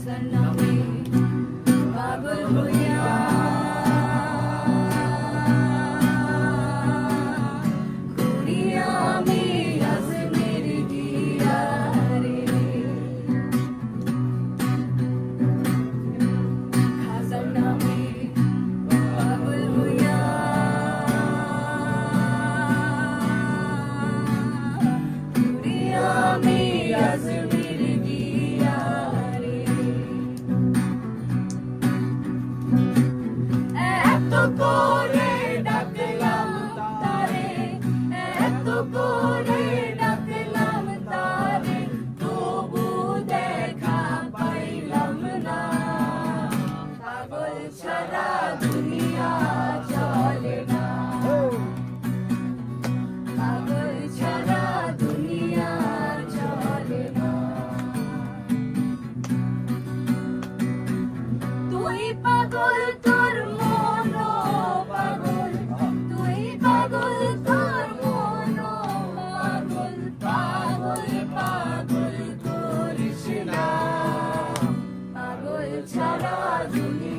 নামে পাগল হইয়া ঘুরি আমি আজমের দিয়ারে খাজার নামে পাগল হইয়া ঘুরি আমি আজমের দিয়ারে এত করে ডাকলাম তারে এত করে ডাকলাম তারে তবু দেখা পাইলাম না পাগল ছাড়া দুনিয়া চলে না পাগল ছাড়া দুনিয়া চলে না তুই পাগল তোর মন পাগল তুই পাগল তোর মন পাগল পাগল পাগল করিস না পাগল ছাড়া দুনিয়া